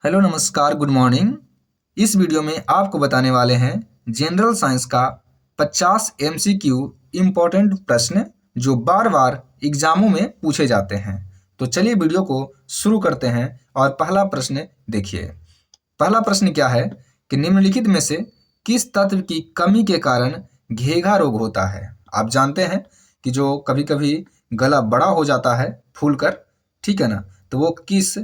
Hello नमस्कार good morning. इस video में आपको बताने वाले हैं जनरल साइंस का 50 एमसीक्यू इम्पोर्टेंट प्रश्न जो बार बार एग्जामों में पूछे जाते हैं। तो चलिए वीडियो को शुरू करते हैं और पहला प्रश्न देखिए। पहला प्रश्न क्या है कि निम्नलिखित में से किस तत्व की कमी के कारण घेघा रोग होता है। आप जानते हैं कि जो कभी कभी गला बड़ा हो जाता है फूलकर, ठीक है ना, तो वो किस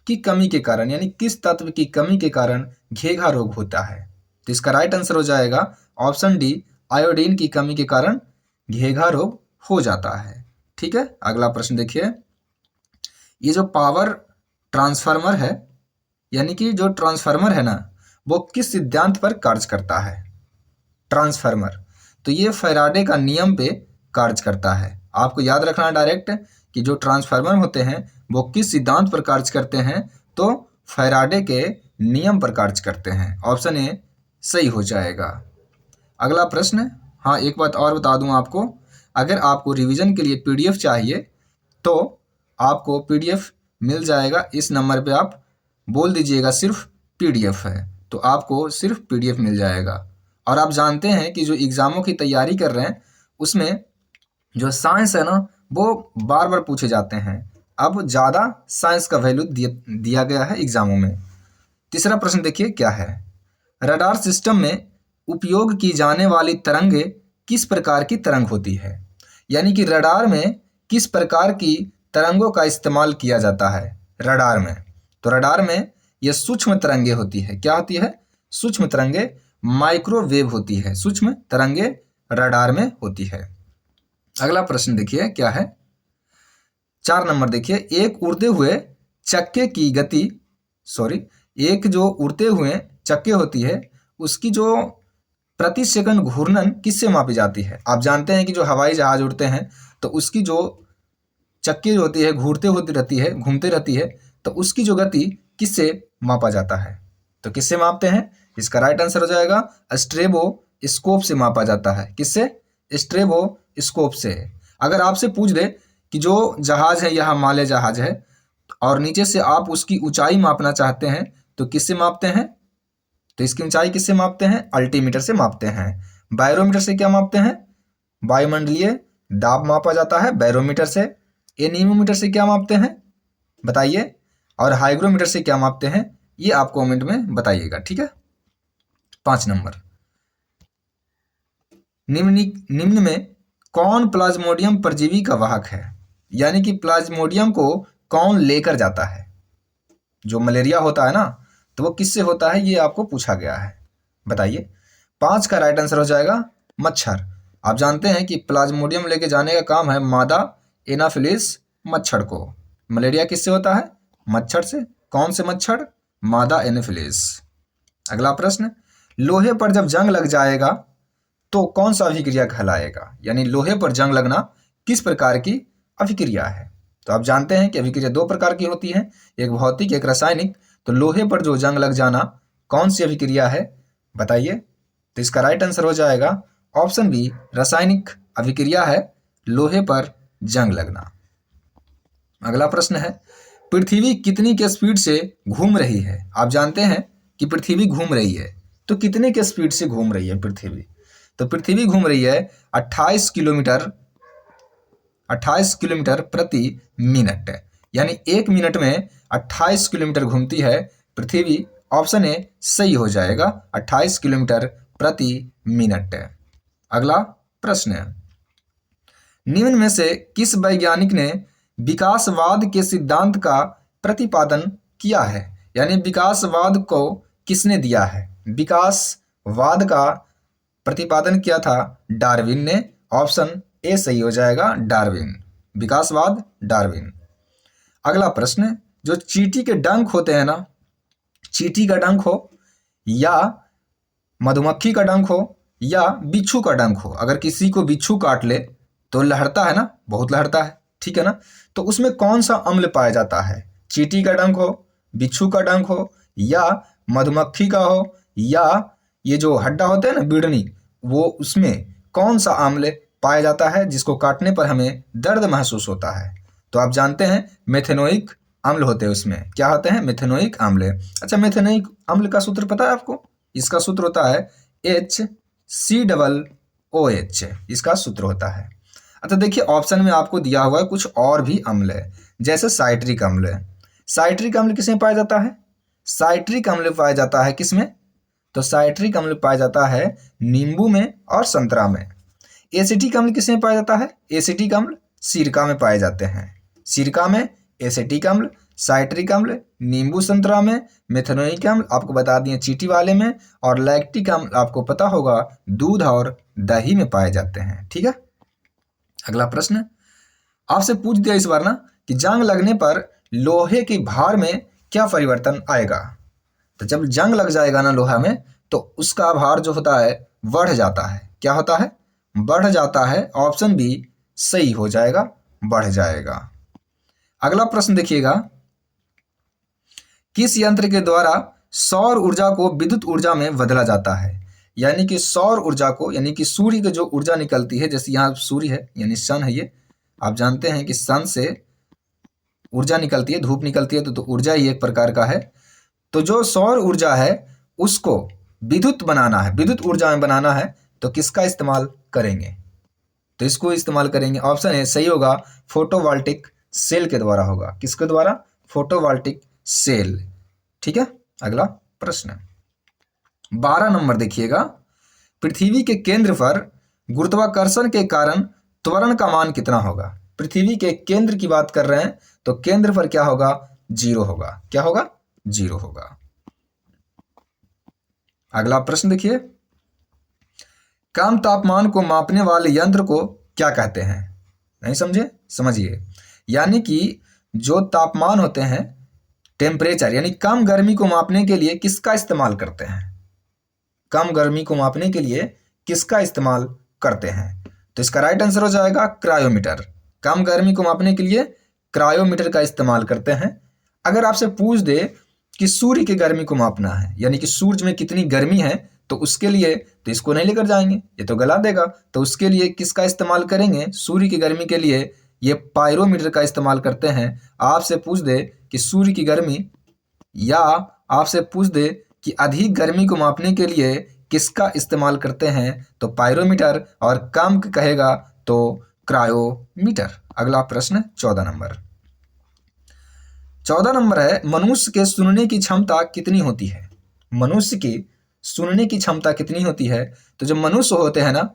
की कमी के कारण यानी किस तत्व की कमी के कारण घेघा रोग होता है। तो इसका राइट आंसर हो जाएगा ऑप्शन डी, आयोडीन की कमी के कारण घेघा रोग हो जाता है। ठीक है, अगला प्रश्न देखिए। ये जो पावर ट्रांसफार्मर है यानी कि जो ट्रांसफार्मर है ना, वो किस सिद्धांत पर कार्य करता है। ट्रांसफार्मर तो ये फैराडे का नियम पे कार्य करता है। आपको याद रखना डायरेक्ट कि जो ट्रांसफार्मर होते हैं वो किस सिद्धांत पर कार्य करते हैं, तो फैराडे के नियम पर कार्य करते हैं। ऑप्शन ए सही हो जाएगा। अगला प्रश्न, हाँ एक बात और बता दूं आपको, अगर आपको रिवीजन के लिए पीडीएफ चाहिए तो आपको पीडीएफ मिल जाएगा। इस नंबर पे आप बोल दीजिएगा सिर्फ पीडीएफ है, तो आपको सिर्फ पीडीएफ मिल जाएगा। और आप जानते हैं कि जो एग्ज़ामों की तैयारी कर रहे हैं उसमें जो साइंस है ना वो बार बार पूछे जाते हैं। अब ज़्यादा साइंस का वैल्यू दिया गया है एग्ज़ामों में। तीसरा प्रश्न देखिए क्या है। रडार सिस्टम में उपयोग की जाने वाली तरंगे किस प्रकार की तरंग होती है। यानी कि रडार में किस प्रकार की तरंगों का इस्तेमाल किया जाता है रडार में। तो रडार में ये सूक्ष्म तरंगे होती है। क्या होती है? सूक्ष्म तरंगे, माइक्रोवेव होती है। सूक्ष्म तरंगे रडार में होती है। अगला प्रश्न देखिए क्या है। 4 नंबर देखिए। एक उड़ते हुए चक्के की गति एक जो उड़ते हुए चक्के होती है उसकी जो प्रति सेकंड घूर्णन किससे मापी जाती है। आप जानते हैं कि जो हवाई जहाज उड़ते हैं तो उसकी जो चक्के जो होती है घूमते रहती है, तो उसकी जो गति किससे मापा जाता है। तो किससे मापते हैं? इसका राइट आंसर हो जाएगा स्ट्रेबो स्कोप से मापा जाता है। किससे? स्ट्रेबो स्कोप से। अगर आपसे पूछ दे कि जो जहाज है यह हिमालय जहाज है और नीचे से आप उसकी ऊंचाई मापना चाहते हैं तो किससे मापते हैं? तो इसकी ऊंचाई किससे मापते हैं? अल्टीमीटर से मापते हैं। बैरोमीटर से क्या मापते हैं? वायुमंडलीय दाब मापा जाता है बैरोमीटर से। एनीमोमीटर से क्या मापते हैं बताइए, और हाइग्रोमीटर से क्या मापते हैं ये आप कमेंट में बताइएगा। ठीक है। 5 नंबर, निम्न में कौन प्लाज्मोडियम परजीवी का वाहक है। यानी कि प्लाज्मोडियम को कौन लेकर जाता है। जो मलेरिया होता है ना तो वो किससे होता है ये आपको पूछा गया है, बताइए। 5 का राइट आंसर हो जाएगा मच्छर। आप जानते हैं कि प्लाज्मोडियम लेके जाने का काम है मादा एनाफिलिस मच्छर को। मलेरिया किससे होता है? मच्छर से। कौन से मच्छर? मादा एनाफिलिस। अगला प्रश्न, लोहे पर जब जंग लग जाएगा तो कौन सा अभिक्रिया कहलाएगा। यानी लोहे पर जंग लगना किस प्रकार की अभिक्रिया है। तो आप जानते हैं कि अभिक्रिया 2 प्रकार की होती है, एक भौतिक एक रासायनिक। तो लोहे पर जो जंग लग जाना कौन सी अभिक्रिया है बताइए। तो इसका राइट आंसर हो जाएगा ऑप्शन बी, रासायनिक अभिक्रिया है लोहे पर जंग लगना। अगला प्रश्न है, पृथ्वी कितनी के स्पीड से घूम रही है। आप जानते हैं कि पृथ्वी घूम रही है, तो कितने के स्पीड से घूम रही है पृथ्वी। तो पृथ्वी घूम रही है 28 किलोमीटर प्रति मिनट। यानी 1 मिनट में 28 किलोमीटर घूमती है पृथ्वी। ऑप्शन ए सही हो जाएगा 28 किलोमीटर प्रति मिनट। अगला प्रश्न, निम्न में से किस वैज्ञानिक ने विकासवाद के सिद्धांत का प्रतिपादन किया है। यानी विकासवाद को किसने दिया है। विकासवाद का प्रतिपादन किया था डार्विन ने। ऑप्शन ए सही हो जाएगा डार्विन। विकासवाद डार्विन। अगला प्रश्न, जो चींटी के डंक होते हैं ना, चींटी का डंक हो या मधुमक्खी का डंक हो या बिच्छू का डंक हो, अगर किसी को बिच्छू काट ले तो लहरता है ना, बहुत लहरता है, ठीक है ना। तो उसमें कौन सा अम्ल पाया जाता है। चींटी का डंक हो, बिच्छू का डंक हो या मधुमक्खी का हो या ये जो हड्डा होता है ना बीड़नी, वो उसमें कौन सा अम्ल पाया जाता है जिसको काटने पर हमें दर्द महसूस होता है। तो आप जानते हैं मेथेनोइक अम्ल होते हैं उसमें क्या होते हैं, मेथेनोइक अम्ल। अच्छा, मेथेनोइक अम्ल का सूत्र पता है आपको? इसका सूत्र होता है HCOOH, इसका सूत्र होता है। अच्छा देखिए, ऑप्शन में आपको दिया हुआ है कुछ और भी अम्ल है, जैसे साइट्रिक अम्ल। साइट्रिक अम्ल किसमें पाया जाता है? साइट्रिक अम्ल पाया जाता है किसमें? तो साइट्रिक अम्ल पाया जाता है नींबू में और संतरा में। एसिटिक अम्ल किसमें पाया जाता है? एसिटिक अम्ल सिरका में पाए जाते हैं। सिरका में एसिटिक अम्ल, साइट्रिक अम्ल नींबू संतरा में, मेथेनोइक अम्ल आपको बता दिए चींटी वाले में, और लैक्टिक अम्ल आपको पता होगा दूध और दही में पाए जाते हैं। ठीक है, अगला प्रश्न आपसे पूछ दिया इस बार ना कि जंग लगने पर लोहे के भार में क्या परिवर्तन आएगा। तो जब जंग लग जाएगा ना लोहा में, तो उसका भार जो होता है बढ़ जाता है। क्या होता है? बढ़ जाता है। ऑप्शन बी सही हो जाएगा, बढ़ जाएगा। अगला प्रश्न देखिएगा, किस यंत्र के द्वारा सौर ऊर्जा को विद्युत ऊर्जा में बदला जाता है? यानी कि सौर ऊर्जा को, यानी कि सूर्य की जो ऊर्जा निकलती है, जैसे यहाँ सूर्य है यानी सन है, ये आप जानते हैं कि सन से ऊर्जा निकलती है, धूप निकलती है, तो ऊर्जा ही एक प्रकार का है। तो जो सौर ऊर्जा है उसको विद्युत बनाना है, विद्युत ऊर्जा में बनाना है, तो किसका इस्तेमाल करेंगे? तो इसको इस्तेमाल करेंगे। ऑप्शन ए सही होगा, फोटोवोल्टिक सेल के द्वारा होगा। किसके द्वारा? Photovoltaic cell. ठीक है, अगला प्रश्न 12 नंबर देखिएगा, पृथ्वी के केंद्र पर गुरुत्वाकर्षण के कारण त्वरण का मान कितना होगा? पृथ्वी के केंद्र की बात कर रहे हैं, तो केंद्र पर क्या होगा? 0 होगा। क्या होगा? 0 होगा। अगला प्रश्न देखिए, कम तापमान को मापने वाले यंत्र को क्या कहते हैं? नहीं समझे? समझिए, यानी कि जो तापमान होते हैं, टेम्परेचर, यानी कम गर्मी को मापने के लिए किसका इस्तेमाल करते हैं? कम गर्मी को मापने के लिए किसका इस्तेमाल करते हैं? तो इसका राइट आंसर हो जाएगा क्रायोमीटर। कम गर्मी को मापने के लिए क्रायोमीटर का इस्तेमाल करते हैं। अगर आपसे पूछ दे कि सूर्य की गर्मी को मापना है, यानी कि सूर्य में कितनी गर्मी है, तो उसके लिए तो इसको नहीं लेकर जाएंगे, ये तो गला देगा। तो उसके लिए किसका इस्तेमाल करेंगे? सूर्य की गर्मी के लिए ये पायरोमीटर का इस्तेमाल करते हैं। आपसे पूछ दे कि सूर्य की गर्मी, या आपसे पूछ दे कि अधिक गर्मी को मापने के लिए किसका इस्तेमाल करते हैं, तो पायरोमीटर, और कम कहेगा तो क्रायोमीटर। अगला प्रश्न 14 नंबर। 14 नंबर है, मनुष्य के सुनने की क्षमता कितनी होती है? मनुष्य की सुनने की क्षमता कितनी होती है? तो जो मनुष्य होते हैं ना,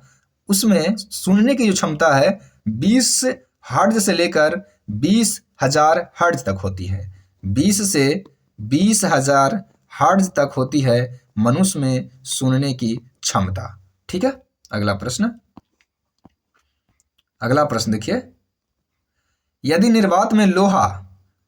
उसमें सुनने की जो क्षमता है 20 हर्ट्ज से लेकर 20,000 हर्ट्ज तक होती है। 20 से 20,000 हर्ट्ज तक होती है मनुष्य में सुनने की क्षमता। ठीक है, अगला प्रश्न देखिए, यदि निर्वात में लोहा,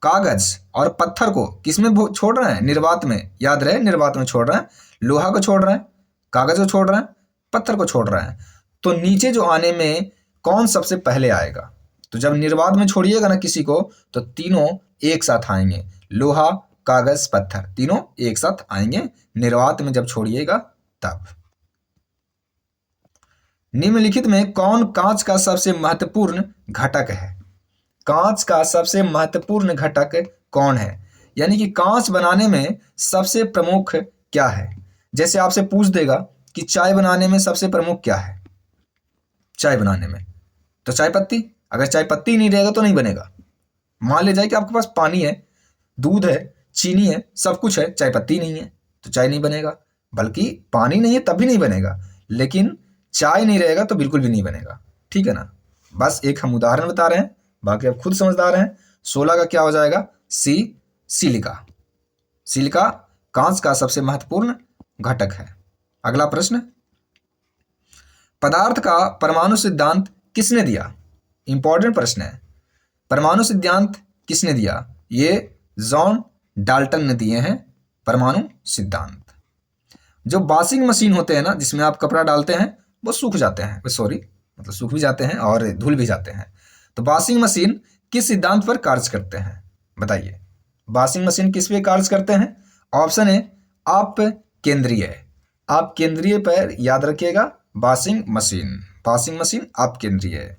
कागज और पत्थर को किसमें छोड़ रहे हैं? निर्वात में, याद रहे निर्वात में छोड़ रहे हैं, लोहा को छोड़ रहे हैं, कागज को छोड़ रहे हैं, पत्थर को छोड़ रहे हैं, तो नीचे जो आने में कौन सबसे पहले आएगा? तो जब निर्वात में छोड़िएगा ना किसी को, तो तीनों एक साथ आएंगे, लोहा कागज पत्थर तीनों एक साथ आएंगे निर्वात में जब छोड़िएगा तब। निम्नलिखित में कौन कांच का सबसे महत्वपूर्ण घटक है? कांच का सबसे महत्वपूर्ण घटक कौन है? यानी कि कांच बनाने में सबसे प्रमुख क्या है? जैसे आपसे पूछ देगा कि चाय बनाने में सबसे प्रमुख क्या है? चाय बनाने में तो चाय पत्ती। अगर चाय पत्ती नहीं रहेगा तो नहीं बनेगा। मान ले जाए कि आपके पास पानी है, दूध है, चीनी है, सब कुछ है, चाय पत्ती नहीं है तो चाय नहीं बनेगा। बल्कि पानी नहीं है तब भी नहीं बनेगा, लेकिन चाय नहीं रहेगा तो बिल्कुल भी नहीं बनेगा। ठीक है ना, बस एक हम उदाहरण बता रहे हैं, बाकी आप खुद समझदार हैं। 16 का क्या हो जाएगा? सी, सिलिका। सिलिका कांच का सबसे महत्वपूर्ण घटक है। अगला प्रश्न, पदार्थ का परमाणु सिद्धांत किसने दिया? इंपॉर्टेंट प्रश्न है। परमाणु सिद्धांत किसने दिया? ये जॉन डाल्टन ने दिए हैं परमाणु सिद्धांत। जो वॉशिंग मशीन होते हैं ना, जिसमें आप कपड़ा डालते हैं, वो सूख जाते हैं, सॉरी मतलब सूख भी जाते हैं और धुल भी जाते हैं। तो वॉशिंग मशीन किस सिद्धांत पर कार्य करते हैं? बताइए, वॉशिंग मशीन किस पे कार्य करते हैं? ऑप्शन है आप केंद्रीय। आप केंद्रीय पर याद रखिएगा, वॉशिंग मशीन, वॉशिंग मशीन आप केंद्रीय।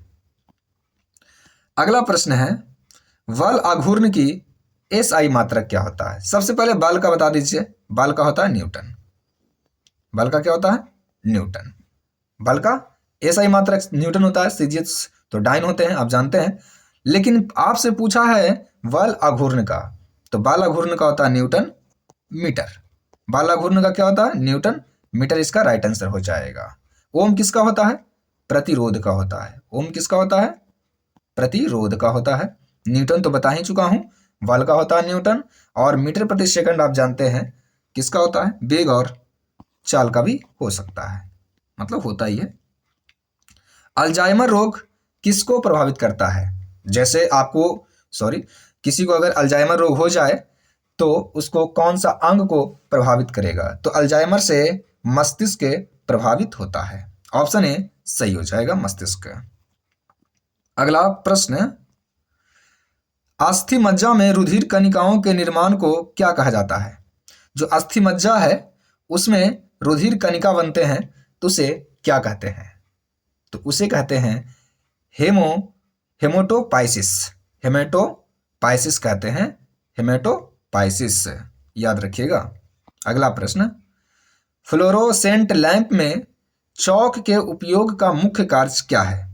अगला प्रश्न है, वल आघूर्ण की एसआई मात्रक क्या होता है? सबसे पहले बल का बता दीजिए। बल का होता है न्यूटन। बल का क्या होता है? न्यूटन। बल का एसआई मात्रक न्यूटन होता है। सीजीएस तो डाइन होते हैं, आप जानते हैं। लेकिन आपसे पूछा है बल आघूर्ण का, तो बल आघूर्ण का होता है न्यूटन मीटर। बल आघूर्ण का क्या होता है? Newton metre. इसका राइट आंसर हो जाएगा। ओम किसका होता है? प्रतिरोध का होता है। ओम किसका होता है? प्रतिरोध का होता है। न्यूटन तो बता ही चुका हूं, बल का होता है न्यूटन। और मीटर प्रति सेकंड आप जानते हैं किसका होता है? वेग और चाल का भी हो सकता है, मतलब होता ही है। अल्जाइमर रोग किसको प्रभावित करता है? जैसे किसी को अगर अल्जाइमर रोग हो जाए तो उसको कौन सा अंग को प्रभावित करेगा? तो अल्जाइमर से मस्तिष्क प्रभावित होता है। ऑप्शन ए सही हो जाएगा, मस्तिष्क। अगला प्रश्न, अस्थि मज्जा में रुधिर कणिकाओं के निर्माण को क्या कहा जाता है? जो अस्थि मज्जा है उसमें रुधिर कणिका बनते हैं तो उसे क्या कहते हैं? तो उसे कहते हैं हेमोटोपाइसिस। हेमेटोपाइसिस कहते हैं, हेमेटोपाइसिस, याद रखिएगा। अगला प्रश्न, फ्लोरोसेंट लैंप में चौक के उपयोग का मुख्य कार्य क्या है?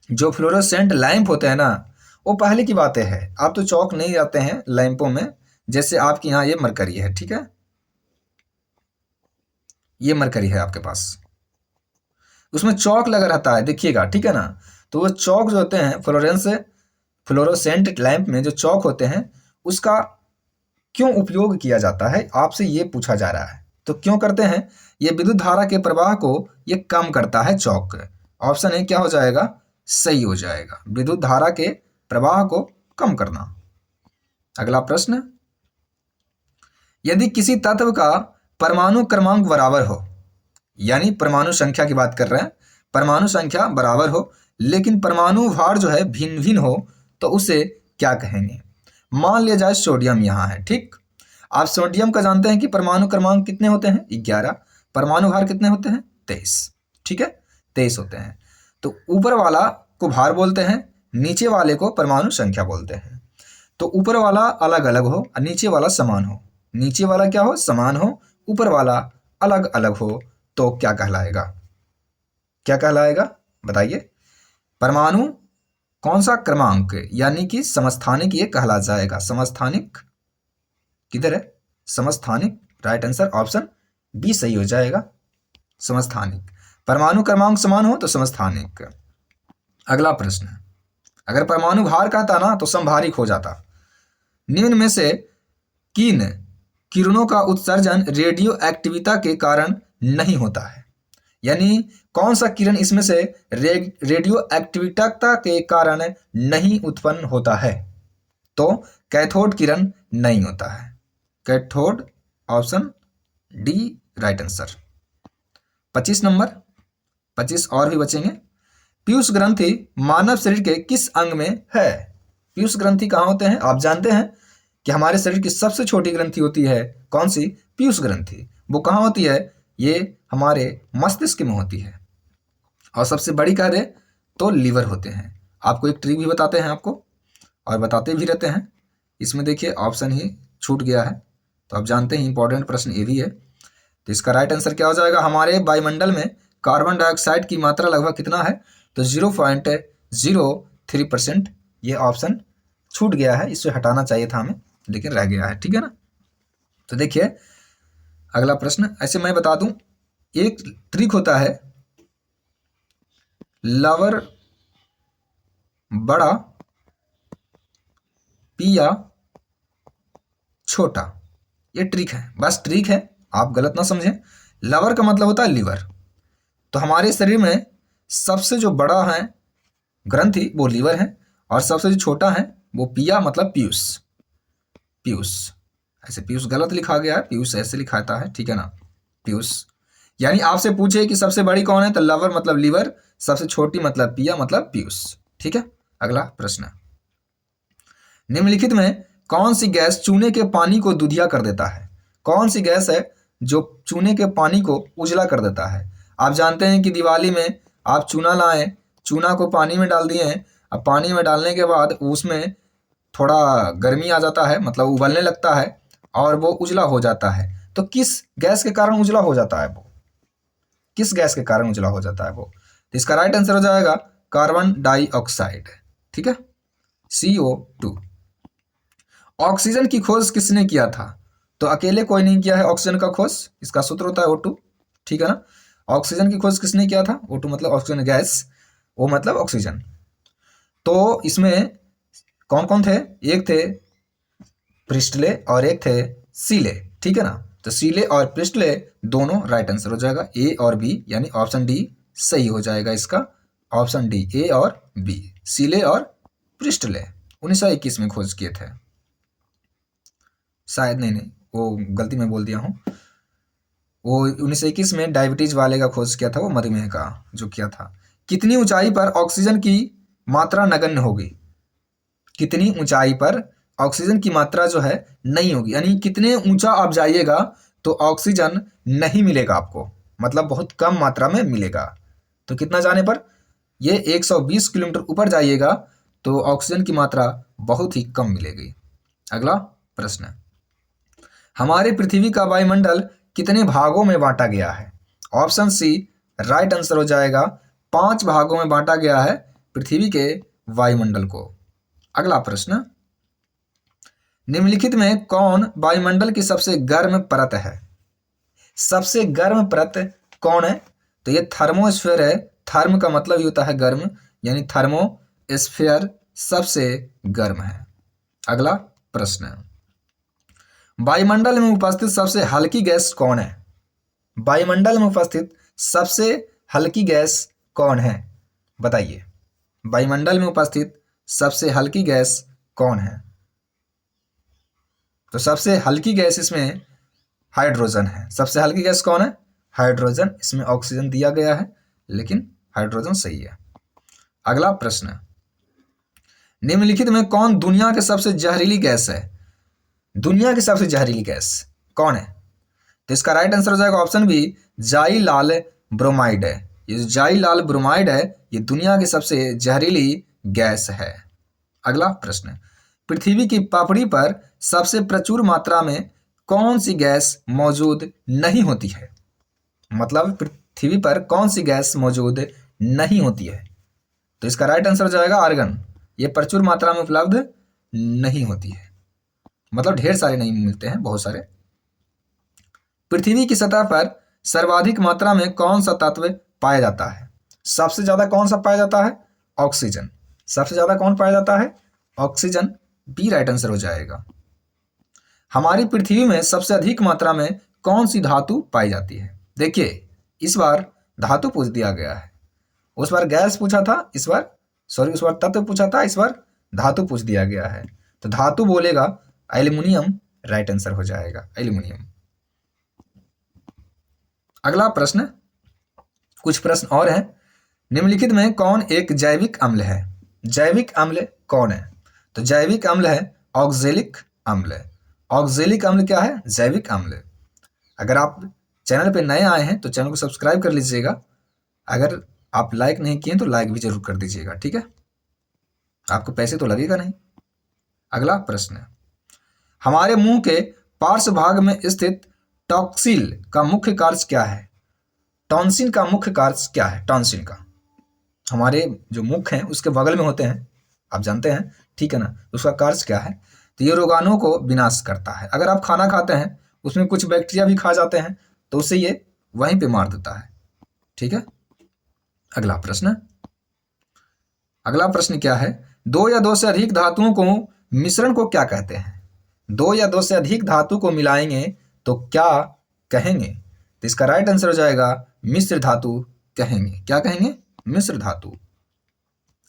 जो फ्लोरोसेंट लैंप होते हैं ना, वो पहले की बातें हैं, अब तो चौक नहीं आते हैं लैंपों में। जैसे आपके यहाँ ये मरकरी है, ठीक है, ये मरकरी है आपके पास, उसमें चौक लगा रहता है, देखिएगा, ठीक है ना। तो वो चौक जो होते हैं फ्लोरोसेंट लैंप में जो चौक होते हैं उसका क्यों उपयोग किया जाता है, आपसे ये पूछा जा रहा है। तो क्यों करते हैं? ये विद्युत धारा के प्रवाह को ये कम करता है चौक। ऑप्शन ए क्या हो जाएगा? सही हो जाएगा, विद्युत धारा के प्रवाह को कम करना। अगला प्रश्न, यदि किसी तत्व का परमाणु क्रमांक बराबर हो, यानी परमाणु संख्या की बात कर रहे हैं, परमाणु संख्या बराबर हो लेकिन परमाणु भार जो है भिन्न भिन्न हो, तो उसे क्या कहेंगे? मान लिया जाए सोडियम यहाँ है, ठीक। आप सोडियम का जानते हैं कि परमाणु क्रमांक कितने होते हैं? 11। परमाणु भार कितने होते हैं? 23, ठीक है, 23 होते हैं। तो ऊपर वाला को भार बोलते हैं, नीचे वाले को परमाणु संख्या बोलते हैं। तो ऊपर वाला अलग अलग हो और नीचे वाला समान हो। नीचे वाला क्या हो? समान हो। ऊपर वाला अलग अलग हो तो क्या कहलाएगा? क्या कहलाएगा बताइए? परमाणु कौन सा क्रमांक, यानी कि समस्थानिक ये कहला जाएगा। समस्थानिक किधर है? समस्थानिक, राइट आंसर ऑप्शन बी सही हो जाएगा, समस्थानिक। परमाणु क्रमांक समान हो तो समस्थानिक। अगला प्रश्न, अगर परमाणु भार कहता ना तो समभारिक हो जाता। निम्न में से किन किरणों का उत्सर्जन रेडियो एक्टिविता के कारण नहीं होता है? यानी कौन सा किरण इसमें से रेडियो एक्टिविता के कारण नहीं उत्पन्न होता है? तो कैथोड किरण नहीं होता है, cathode, option D right answer. 25 number, 25 और भी बचेंगे। पीयूष ग्रंथि मानव शरीर के किस अंग में है? पीयूष ग्रंथि कहाँ होते हैं? आप जानते हैं कि हमारे शरीर की सबसे छोटी ग्रंथि होती है कौन सी? पीयूष ग्रंथि। वो कहाँ होती है? ये हमारे मस्तिष्क में होती है। और सबसे बड़ी कह दे तो लीवर होते हैं। आपको एक ट्रिक भी बताते हैं आपको, और बताते भी रहते हैं। इसमें देखिए ऑप्शन ही छूट गया है, तो आप जानते हैं इंपॉर्टेंट प्रश्न ये भी है। तो इसका राइट आंसर क्या हो जाएगा? हमारे वायुमंडल में कार्बन डाइऑक्साइड की मात्रा लगभग कितना है? तो 0.03%। ये ऑप्शन छूट गया है, इसे हटाना चाहिए था हमें, लेकिन रह गया है, ठीक है ना। तो देखिए अगला प्रश्न, ऐसे मैं बता दूं, एक ट्रिक होता है, लवर बड़ा पिया छोटा, ये ट्रिक है, बस ट्रिक है, आप गलत ना समझें। लवर का मतलब होता है लीवर। तो हमारे शरीर में सबसे जो बड़ा है ग्रंथि वो लीवर है, और सबसे जो छोटा है वो पिया मतलब पीयूष। पीयूष, ऐसे पीयूष गलत लिखा गया है, पीयूष ऐसे लिखाता है, ठीक है ना, पीयूष। यानी आपसे पूछे कि सबसे बड़ी कौन है, तो लवर मतलब लीवर, सबसे छोटी मतलब पिया मतलब पीयूष, ठीक है। अगला प्रश्न, निम्नलिखित में कौन सी गैस चूने के पानी को दूधिया कर देता है? कौन सी गैस है जो चूने के पानी को उजला कर देता है? आप जानते हैं कि दिवाली में आप चूना लाएं, चूना को पानी में डाल दिए, अब पानी में डालने के बाद उसमें थोड़ा गर्मी आ जाता है, मतलब उबलने लगता है और वो उजला हो जाता है। तो किस गैस के कारण उजला हो जाता है वो? किस गैस के कारण उजला हो जाता है वो? तो इसका राइट आंसर हो जाएगा कार्बन डाइऑक्साइड। ठीक है, CO2। ऑक्सीजन की खोज किसने किया था? तो अकेले कोई नहीं किया है ऑक्सीजन का खोज, इसका सूत्र होता है O2। ठीक है ना, ऑक्सीजन की खोज किसने किया था? O2 मतलब ऑक्सीजन गैस, O मतलब ऑक्सीजन। तो इसमें कौन कौन थे? एक थे प्रिस्टले और एक थे सीले। ठीक है ना, तो सीले और प्रिस्टले दोनों राइट आंसर हो जाएगा, ए और बी, यानी ऑप्शन डी सही हो जाएगा इसका। ऑप्शन डी, ए और बी, सीले और प्रिस्टले 1921 में खोज किए थे शायद। नहीं, वो गलती में बोल दिया हूँ। वो 1921 में डायबिटीज वाले का खोज किया था, वो मधुमेह का जो किया था। कितनी ऊंचाई पर ऑक्सीजन की मात्रा नगण्य होगी? कितनी ऊंचाई पर ऑक्सीजन की मात्रा जो है नहीं होगी, यानी कितने ऊंचा आप जाइएगा तो ऑक्सीजन नहीं मिलेगा आपको, मतलब बहुत कम मात्रा में मिलेगा। तो कितना जाने पर? ये 120 किलोमीटर ऊपर जाइएगा तो ऑक्सीजन की मात्रा बहुत ही कम मिलेगी। अगला प्रश्न, हमारे पृथ्वी का वायुमंडल कितने भागों में बांटा गया है? ऑप्शन सी राइट आंसर हो जाएगा, 5 भागों में बांटा गया है पृथ्वी के वायुमंडल को। अगला प्रश्न, निम्नलिखित में कौन वायुमंडल की सबसे गर्म परत है? सबसे गर्म परत कौन है? तो ये थर्मोस्फीयर है। थर्म का मतलब ही होता है गर्म, यानी थर्मोस्फीयर सबसे गर्म है। अगला प्रश्न, वायुमंडल में उपस्थित सबसे हल्की गैस कौन है? वायुमंडल में उपस्थित सबसे हल्की गैस कौन है? बताइए, वायुमंडल में उपस्थित सबसे हल्की गैस कौन है? तो सबसे हल्की गैस इसमें हाइड्रोजन है। सबसे हल्की गैस कौन है? हाइड्रोजन। इसमें ऑक्सीजन दिया गया है लेकिन हाइड्रोजन सही है। अगला प्रश्न, निम्नलिखित में कौन दुनिया की सबसे जहरीली गैस है? दुनिया की सबसे जहरीली गैस कौन है? तो इसका राइट आंसर हो जाएगा ऑप्शन बी, जाई लाल ब्रोमाइड है। ये जो जाई लाल ब्रोमाइड है ये दुनिया की सबसे जहरीली गैस है। अगला प्रश्न, पृथ्वी की पापड़ी पर सबसे प्रचुर मात्रा में कौन सी गैस मौजूद नहीं होती है? मतलब पृथ्वी पर कौन सी गैस मौजूद नहीं होती है? तो इसका राइट आंसर हो जाएगा आर्गन। ये प्रचुर मात्रा में उपलब्ध नहीं होती है, मतलब ढेर सारे नहीं मिलते हैं, बहुत सारे। पृथ्वी की सतह पर सर्वाधिक मात्रा में कौन सा तत्व पाया जाता है? सबसे ज्यादा कौन सा पाया जाता है? ऑक्सीजन। सबसे ज्यादा कौन पाया जाता है? ऑक्सीजन। बी राइट आंसर हो जाएगा। हमारी पृथ्वी में सबसे अधिक मात्रा में कौन सी धातु पाई जाती है? देखिए, इस बार धातु पूछ दिया गया है। उस बार गैस पूछा था, उस बार तत्व पूछा था, इस बार धातु पूछ दिया गया है। तो धातु बोलेगा एल्युमिनियम, राइट आंसर हो जाएगा एल्युमिनियम। अगला प्रश्न, कुछ प्रश्न और हैं। निम्नलिखित में कौन एक जैविक अम्ल है? जैविक अम्ल कौन है? तो जैविक अम्ल है ऑक्जेलिक अम्ल। ऑक्जेलिक अम्ल क्या है? जैविक अम्ल। अगर आप चैनल पे नए आए हैं तो चैनल को सब्सक्राइब कर लीजिएगा। अगर आप लाइक नहीं किए तो लाइक भी जरूर कर दीजिएगा, ठीक है? आपको पैसे तो लगेगा नहीं। अगला प्रश्न, हमारे मुंह के पार्श्व भाग में स्थित टॉक्सिल का मुख्य कार्य क्या है? टॉन्सिल का मुख्य कार्य क्या है? टॉन्सिल का, हमारे जो मुख हैं उसके बगल में होते हैं, आप जानते हैं, ठीक है ना? उसका कार्य क्या है? तो ये रोगाणुओं को विनाश करता है। अगर आप खाना खाते हैं उसमें कुछ बैक्टीरिया भी खा जाते हैं तो उसे ये वहीं पे मार देता है, ठीक है? अगला प्रश्न, अगला प्रश्न क्या है? 2 या 2 से अधिक धातुओं को मिश्रण को क्या कहते हैं? 2 या 2 से अधिक धातु को मिलाएंगे तो क्या कहेंगे? तो इसका राइट आंसर हो जाएगा मिश्र धातु कहेंगे। क्या कहेंगे? मिश्र धातु।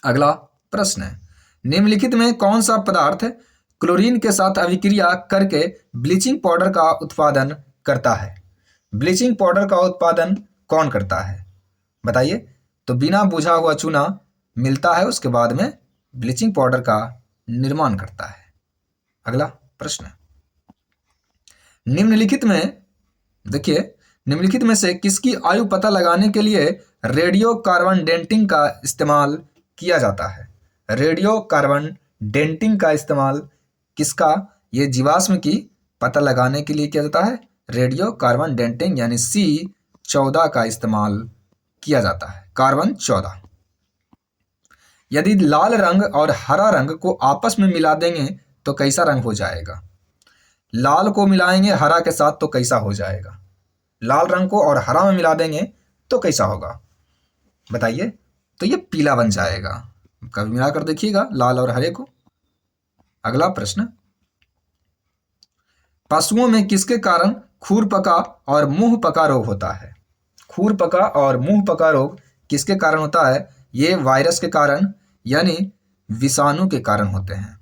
अगला प्रश्न है, निम्नलिखित में कौन सा पदार्थ क्लोरीन के साथ अभिक्रिया करके ब्लीचिंग पाउडर का उत्पादन करता है? ब्लीचिंग पाउडर का उत्पादन कौन करता है? बताइए। तो बिना बुझा हुआ चूना मिलता है, उसके बाद में ब्लीचिंग पाउडर का निर्माण करता है। अगला प्रश्न, निम्नलिखित में, देखिए, निम्नलिखित में से किसकी आयु पता लगाने के लिए रेडियो कार्बन डेटिंग का इस्तेमाल किया जाता है? रेडियो कार्बन डेंटिंग का इस्तेमाल किसका, ये जीवाश्म की पता लगाने के लिए किया जाता है, रेडियो कार्बन डेंटिंग यानी C14 का इस्तेमाल किया जाता है, कार्बन 14। यदि लाल रंग और हरा रंग को आपस में मिला देंगे तो कैसा रंग हो जाएगा? लाल को मिलाएंगे हरा के साथ तो कैसा हो जाएगा? लाल रंग को और हरा में मिला देंगे तो कैसा होगा बताइए? तो ये पीला बन जाएगा। कभी मिलाकर देखिएगा लाल और हरे को। अगला प्रश्न, पशुओं में किसके कारण खुरपका और मुंह पका रोग होता है? खुरपका और मुंह पका रोग किसके कारण होता है? ये वायरस के कारण यानी विषाणु के कारण होते हैं।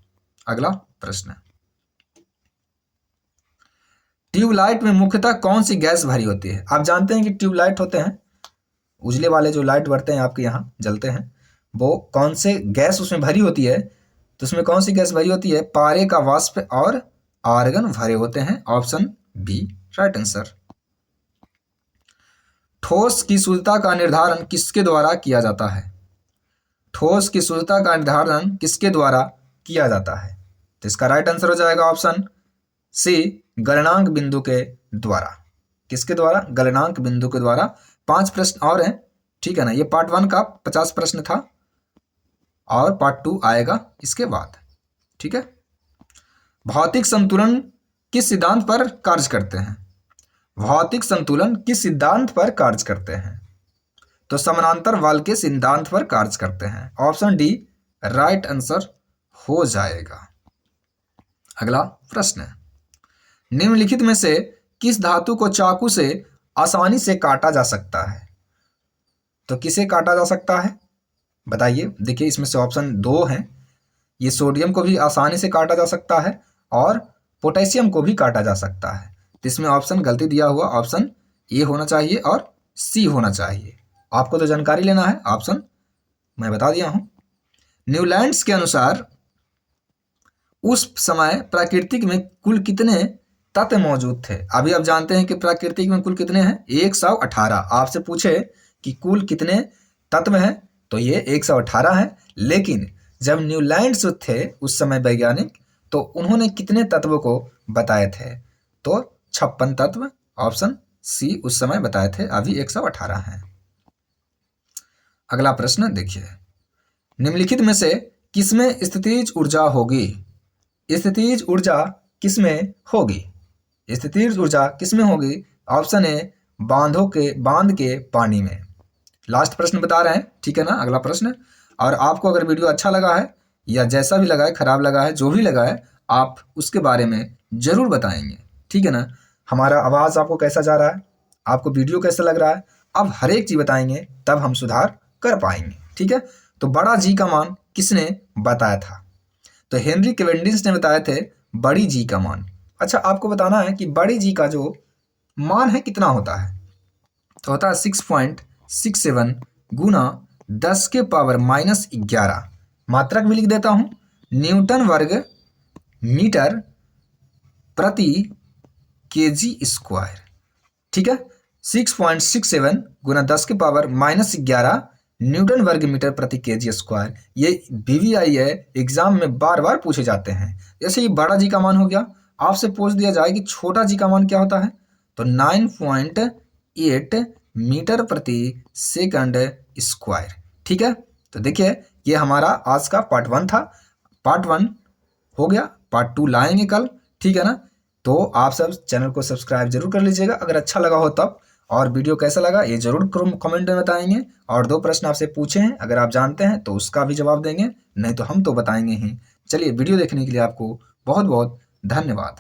अगला प्रश्न, ट्यूबलाइट में मुख्यतः कौन सी गैस भरी होती है? आप जानते हैं कि ट्यूबलाइट होते हैं, उजले वाले जो लाइट बढ़ते हैं आपके यहाँ जलते हैं, वो कौन से गैस उसमें भरी होती है? तो उसमें कौन सी गैस भरी होती है? पारे का वाष्प और आर्गन भरे होते हैं। Option B right answer. ठोस की शुद्धता का निर्धारण किसके द्वारा किया जाता है? ठोस की शुद्धता का निर्धारण किसके द्वारा किया जाता है? तो इसका राइट आंसर हो जाएगा ऑप्शन सी, गलनांक बिंदु के द्वारा। किसके द्वारा? गलनांक बिंदु के द्वारा। 5 प्रश्न और हैं, ठीक है ना। ये पार्ट 1 का 50 प्रश्न था और पार्ट 2 आएगा इसके बाद, ठीक है। भौतिक संतुलन किस सिद्धांत पर कार्य करते हैं? भौतिक संतुलन किस सिद्धांत पर कार्य करते हैं? तो समानांतर वाल के सिद्धांत पर कार्य करते हैं। ऑप्शन डी राइट आंसर हो जाएगा। अगला प्रश्न, निम्नलिखित में से किस धातु को चाकू से आसानी से काटा जा सकता है? तो किसे काटा जा सकता है बताइए? देखिए इसमें से ऑप्शन 2 हैं। ये सोडियम को भी आसानी से काटा जा सकता है और पोटेशियम को भी काटा जा सकता है। तो इसमें ऑप्शन गलती दिया हुआ, ऑप्शन ए होना चाहिए और सी होना चाहिए। आपको तो जानकारी लेना है, ऑप्शन मैं बता दिया हूं। न्यूलैंड्स के अनुसार उस समय प्राकृतिक में कुल कितने तत्व मौजूद थे? अभी आप जानते हैं कि प्राकृतिक में कुल कितने हैं? 118। आपसे पूछे कि कुल कितने तत्व हैं तो ये 118 है। लेकिन जब न्यूलैंड्स थे उस समय वैज्ञानिक, तो उन्होंने कितने तत्वों को बताए थे? तो 56 तत्व। ऑप्शन सी उस समय बताए थे, अभी 118 हैं। अगला प्रश्न देखिए, निम्नलिखित में से किसमें स्थितिज ऊर्जा होगी? स्थितिज ऊर्जा किसमें होगी? स्थितिज ऊर्जा किसमें होगी? ऑप्शन ए बांध के पानी में। लास्ट प्रश्न बता रहे हैं, ठीक है ना। अगला प्रश्न, और आपको अगर वीडियो अच्छा लगा है या जैसा भी लगा है, खराब लगा है, जो भी लगा है, आप उसके बारे में जरूर बताएंगे, ठीक है ना। हमारा आवाज़ आपको कैसा जा रहा है, आपको वीडियो कैसा लग रहा है, आप हर एक चीज़ बताएंगे तब हम सुधार कर पाएंगे, ठीक है। तो बड़ा जी का मान किसने बताया था? तो हेनरी कैवेंडिश ने बताए थे बड़ी जी का मान। अच्छा, आपको बताना है कि बड़ी जी का जो मान है कितना होता है? तो होता है 6.67 गुना 10 के पावर -11। मात्रक भी लिख देता हूं, न्यूटन वर्ग मीटर प्रति केजी स्क्वायर, ठीक है। 6.67 गुना 10 के पावर -11 न्यूटन वर्ग मीटर प्रति केजी स्क्वायर। ये VVI है, एग्जाम में बार बार पूछे जाते हैं। जैसे ये बड़ा जी का मान हो गया, आपसे पूछ दिया जाए कि छोटा जी का मान क्या होता है, तो 9.8 मीटर प्रति सेकंड स्क्वायर, ठीक है। तो देखिए ये हमारा आज का पार्ट 1 था। पार्ट 1 हो गया, पार्ट 2 लाएंगे कल, ठीक है ना। तो आप सब चैनल को सब्सक्राइब जरूर कर लीजिएगा अगर अच्छा लगा हो तब, और वीडियो कैसा लगा ये जरूर कमेंट में बताएंगे। और 2 प्रश्न आपसे पूछे हैं, अगर आप जानते हैं तो उसका भी जवाब देंगे, नहीं तो हम तो बताएंगे ही। चलिए, वीडियो देखने के लिए आपको बहुत बहुत धन्यवाद।